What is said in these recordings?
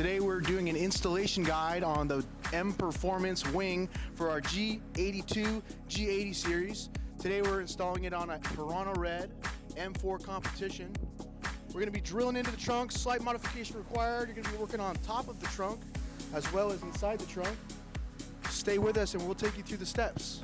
Today we're doing an installation guide on the M Performance wing for our G82 G80 series. Today we're installing it on a Toronto Red M4 competition. We're going to be drilling into the trunk, slight modification required. You're going to be working on top of the trunk as well as inside the trunk. Stay with us and we'll take you through the steps.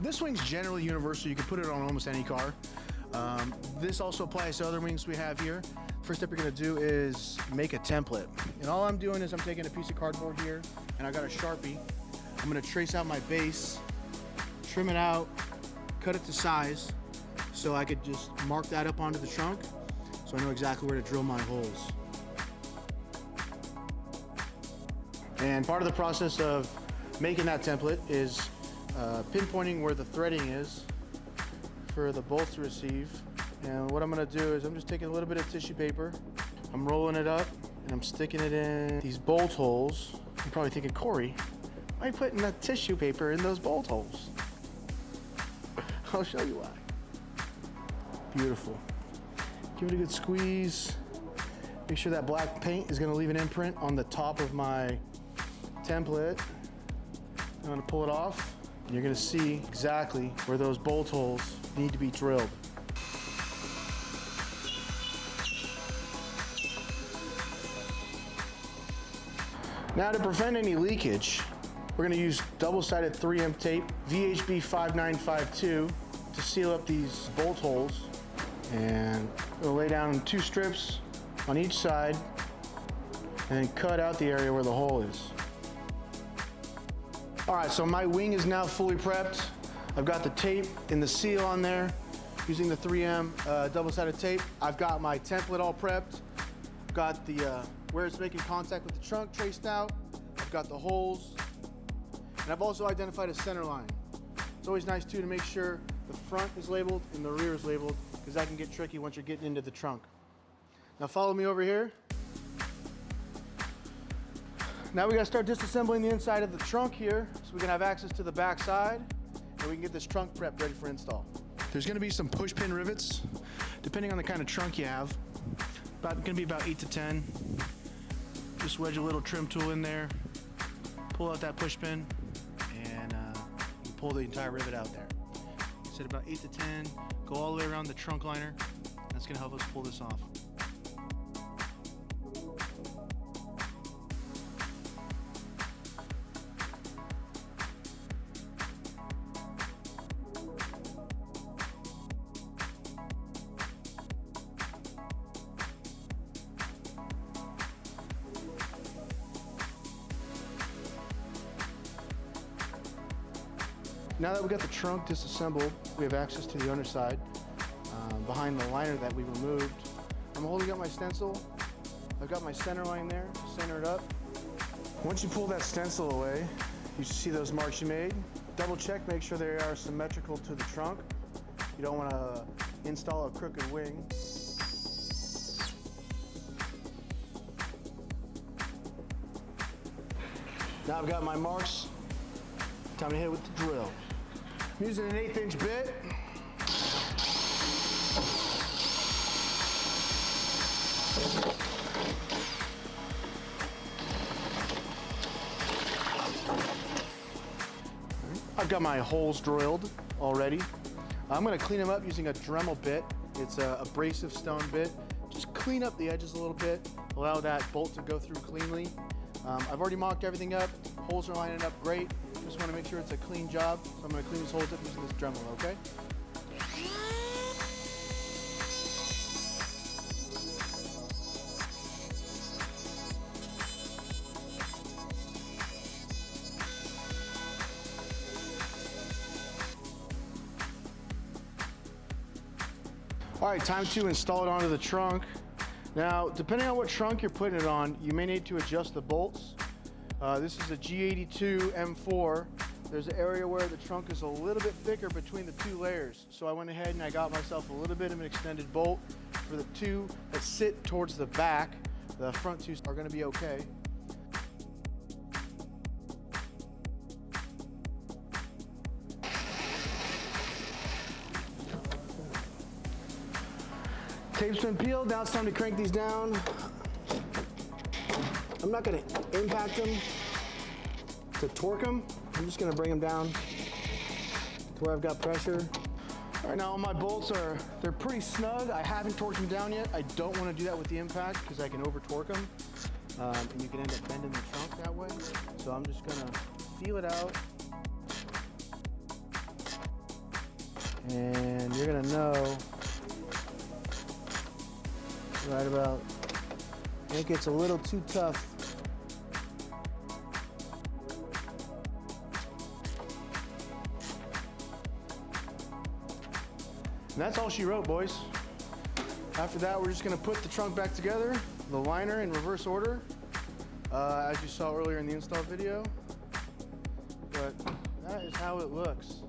This wing's generally universal. You can put it on almost any car. This also applies to other wings we have here. First step you're gonna do is make a template. And all I'm doing is I'm taking a piece of cardboard here and I got a Sharpie. I'm gonna trace out my base, trim it out, cut it to size so I could just mark that up onto the trunk so I know exactly where to drill my holes. And part of the process of making that template is pinpointing where the threading is for the bolts to receive. And what I'm gonna do is I'm just taking a little bit of tissue paper, I'm rolling it up, and I'm sticking it in these bolt holes. You're probably thinking, Corey, why are you putting that tissue paper in those bolt holes? I'll show you why. Beautiful. Give it a good squeeze. Make sure that black paint is gonna leave an imprint on the top of my template. I'm gonna pull it off. And you're gonna see exactly where those bolt holes need to be drilled. Now to prevent any leakage, we're gonna use double-sided 3M tape, VHB 5952, to seal up these bolt holes. And we'll lay down 2 strips on each side and then cut out the area where the hole is. All right, so my wing is now fully prepped. I've got the tape and the seal on there using the 3M double-sided tape. I've got my template all prepped. I've got the where it's making contact with the trunk traced out. I've got the holes. And I've also identified a center line. It's always nice too to make sure the front is labeled and the rear is labeled because that can get tricky once you're getting into the trunk. Now follow me over here. Now we gotta start disassembling the inside of the trunk here so we can have access to the back side and we can get this trunk prepped ready for install. There's gonna be some push pin rivets, depending on the kind of trunk you have. Gonna be about 8 to 10. Just wedge a little trim tool in there, pull out that push pin, and you pull the entire rivet out there. Set about 8 to 10, go all the way around the trunk liner. That's gonna help us pull this off. Now that we got the trunk disassembled, we have access to the underside behind the liner that we removed. I'm holding up my stencil. I've got my center line there to center it up. Once you pull that stencil away, you see those marks you made. Double check, make sure they are symmetrical to the trunk. You don't want to install a crooked wing. Now I've got my marks. Time to hit it with the drill. I'm using an 1/8 inch bit. I've got my holes drilled already. I'm gonna clean them up using a Dremel bit. It's a abrasive stone bit. Just clean up the edges a little bit, allow that bolt to go through cleanly. I've already mocked everything up. Holes are lining up great. Just want to make sure it's a clean job. So I'm going to clean these holes up using this Dremel, okay? All right, time to install it onto the trunk. Now, depending on what trunk you're putting it on, you may need to adjust the bolts. This is a G82 M4. There's an area where the trunk is a little bit thicker between the 2 layers. So I went ahead and I got myself a little bit of an extended bolt for the 2 that sit towards the back. The front 2 are gonna be okay. Tape's been peeled, now it's time to crank these down. I'm not gonna impact them to torque them. I'm just gonna bring them down to where I've got pressure. All right, now all my bolts they're pretty snug. I haven't torqued them down yet. I don't wanna do that with the impact because I can over torque them. And you can end up bending the trunk that way. So I'm just gonna feel it out. And you're gonna know right about, it gets a little too tough. And that's all she wrote, boys. After that, we're just gonna put the trunk back together, the liner in reverse order, as you saw earlier in the install video. But that is how it looks.